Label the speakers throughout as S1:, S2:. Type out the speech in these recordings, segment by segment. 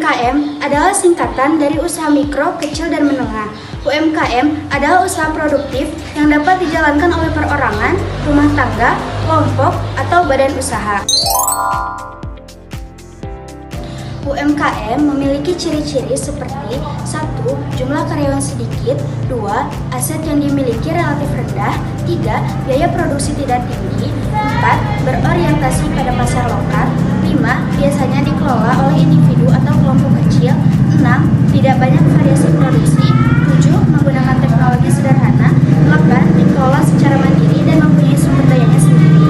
S1: UMKM adalah singkatan dari usaha mikro, kecil, dan menengah. UMKM adalah usaha produktif yang dapat dijalankan oleh perorangan, rumah tangga, kelompok, atau badan usaha. UMKM memiliki ciri-ciri seperti 1. Jumlah karyawan sedikit, 2. Aset yang dimiliki relatif rendah, 3. Biaya produksi tidak tinggi, 4. Berorientasi pada pasar lokal, 5. Biasanya dikelola oleh individu atau kelompok kecil, 6. Tidak banyak variasi produksi, 7. Menggunakan teknologi sederhana, 8. Dikelola secara mandiri dan mempunyai sumber dayanya sendiri.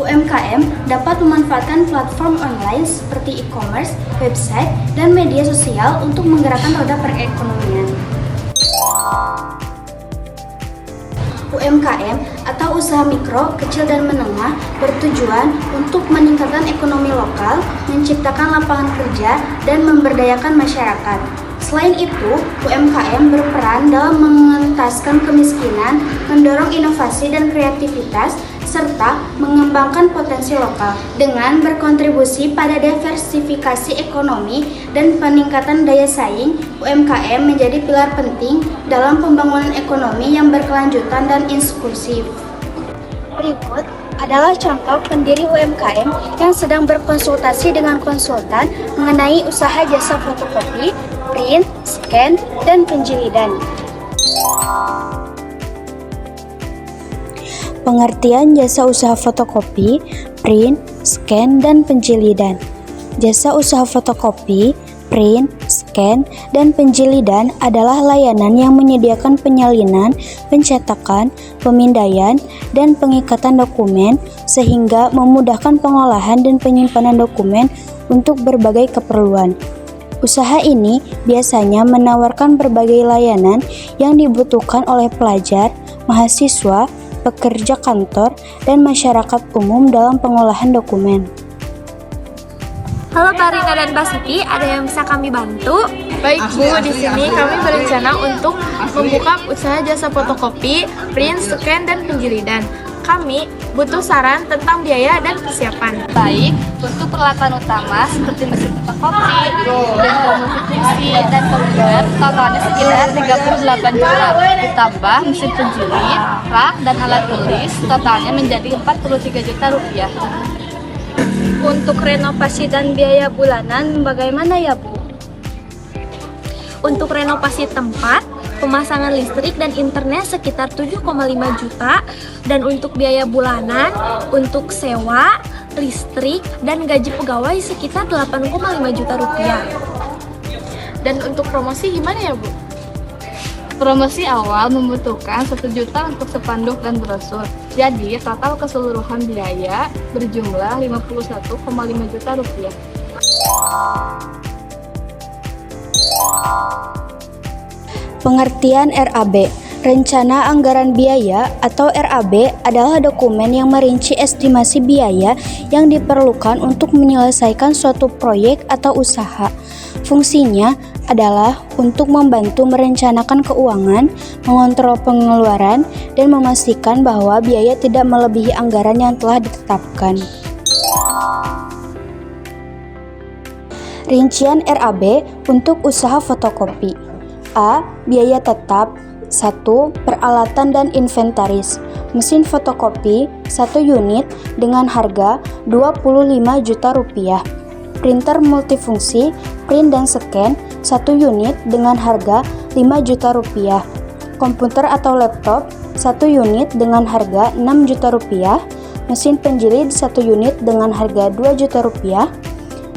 S1: UMKM dapat memanfaatkan platform online seperti e-commerce, website, dan media sosial untuk menggerakkan roda perekonomian. UMKM atau usaha mikro, kecil, dan menengah bertujuan untuk meningkatkan ekonomi lokal, menciptakan lapangan kerja, dan memberdayakan masyarakat. Selain itu, UMKM berperan dalam mengentaskan kemiskinan, mendorong inovasi dan kreativitas, serta mengembangkan potensi lokal. Dengan berkontribusi pada diversifikasi ekonomi dan peningkatan daya saing, UMKM menjadi pilar penting dalam pembangunan ekonomi yang berkelanjutan dan inklusif. Berikut adalah contoh pendiri UMKM yang sedang berkonsultasi dengan konsultan mengenai usaha jasa fotokopi, print, scan, dan penjilidan.
S2: Pengertian jasa usaha fotokopi, print, scan, dan penjilidan. Jasa usaha fotokopi, print, scan, dan penjilidan adalah layanan yang menyediakan penyalinan, pencetakan, pemindaian, dan pengikatan dokumen sehingga memudahkan pengolahan dan penyimpanan dokumen untuk berbagai keperluan. Usaha ini biasanya menawarkan berbagai layanan yang dibutuhkan oleh pelajar, mahasiswa, pekerja kantor, dan masyarakat umum dalam pengolahan dokumen.
S3: Halo Pak Rina dan Mbak Siti, ada yang bisa kami bantu?
S4: Baik Bu, di sini kami berencana untuk membuka usaha jasa fotokopi, print, scan, dan penjilidan. Kami butuh saran tentang biaya dan persiapan.
S5: Baik, untuk peralatan utama seperti mesin fotokopi, dan multifungsi dan komputer, totalnya sekitar 38 juta. Ditambah mesin penjilid, rak, dan alat tulis, totalnya menjadi 43 juta rupiah.
S3: Untuk renovasi dan biaya bulanan bagaimana ya Bu? Untuk renovasi tempat, pemasangan listrik dan internet sekitar 7,5 juta, dan untuk biaya bulanan, untuk sewa, listrik, dan gaji pegawai sekitar 8,5 juta rupiah.
S4: Dan untuk promosi gimana ya Bu?
S5: Promosi awal membutuhkan 1 juta untuk spanduk dan brosur. Jadi total keseluruhan biaya berjumlah 51,5 juta rupiah.
S2: Pengertian RAB. Rencana Anggaran Biaya atau RAB adalah dokumen yang merinci estimasi biaya yang diperlukan untuk menyelesaikan suatu proyek atau usaha. Fungsinya adalah untuk membantu merencanakan keuangan, mengontrol pengeluaran, dan memastikan bahwa biaya tidak melebihi anggaran yang telah ditetapkan. Rincian RAB untuk usaha fotokopi. A. Biaya tetap 1. Peralatan dan inventaris. Mesin fotokopi 1 unit dengan harga 25 juta rupiah. Printer multifungsi, print dan scan 1 unit dengan harga 5 juta rupiah. Komputer atau laptop 1 unit dengan harga 6 juta rupiah. Mesin penjilid 1 unit dengan harga 2 juta rupiah.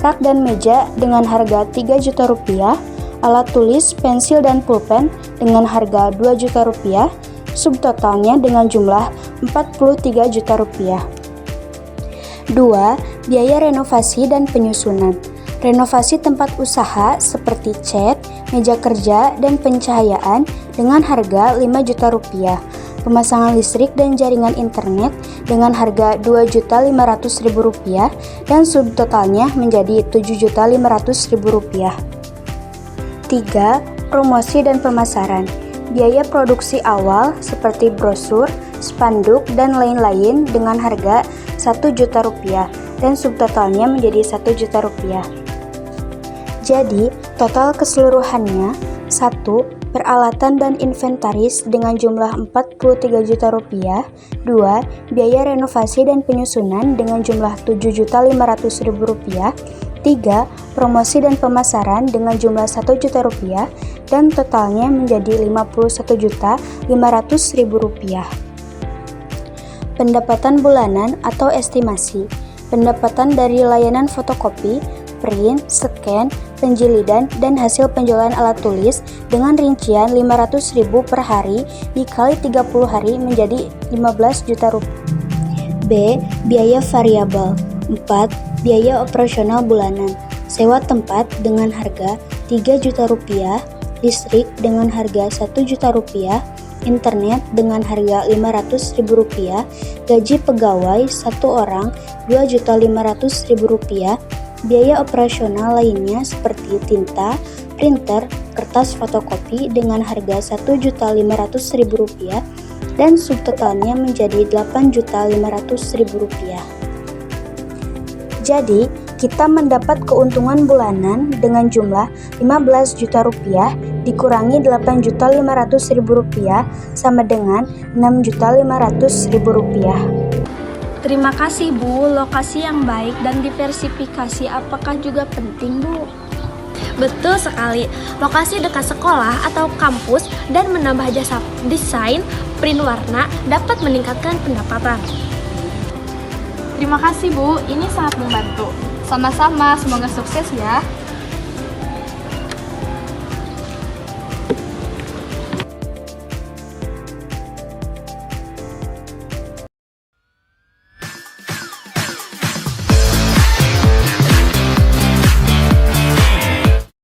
S2: Rak dan meja dengan harga 3 juta rupiah. Alat tulis, pensil, dan pulpen dengan harga 2 juta rupiah, subtotalnya dengan jumlah 43 juta rupiah. 2. Biaya renovasi dan penyusunan. Renovasi tempat usaha seperti cat, meja kerja, dan pencahayaan dengan harga 5 juta rupiah. Pemasangan listrik dan jaringan internet dengan harga 2.500.000 rupiah dan subtotalnya menjadi 7.500.000 rupiah. 3. Promosi dan pemasaran. Biaya produksi awal seperti brosur, spanduk, dan lain-lain dengan harga 1 juta rupiah dan subtotalnya menjadi 1 juta rupiah. Jadi, total keseluruhannya 1. Peralatan dan inventaris dengan jumlah Rp43 juta. 2. Biaya renovasi dan penyusunan dengan jumlah Rp7.500.000. 3. Promosi dan pemasaran dengan jumlah Rp1 juta dan totalnya menjadi Rp51.500.000. Pendapatan bulanan atau estimasi. Pendapatan dari layanan fotokopi, print, scan, penjilidan, dan hasil penjualan alat tulis dengan rincian Rp500.000 per hari dikali 30 hari menjadi Rp15 juta. B. Biaya variabel. 4. Biaya operasional bulanan. Sewa tempat dengan harga Rp3 juta, listrik dengan harga Rp1 juta, internet dengan harga Rp500.000, gaji pegawai 1 orang Rp2.500.000, biaya operasional lainnya seperti tinta, printer, kertas fotokopi dengan harga Rp1.500.000 dan subtotalnya menjadi Rp8.500.000. Jadi, kita mendapat keuntungan bulanan dengan jumlah Rp15 juta dikurangi Rp8.500.000 sama dengan Rp6.500.000.
S3: Terima kasih Bu, lokasi yang baik dan diversifikasi apakah juga penting Bu? Betul sekali, lokasi dekat sekolah atau kampus dan menambah jasa desain, print warna dapat meningkatkan pendapatan.
S4: Terima kasih Bu, ini sangat membantu.
S5: Sama-sama, semoga sukses ya.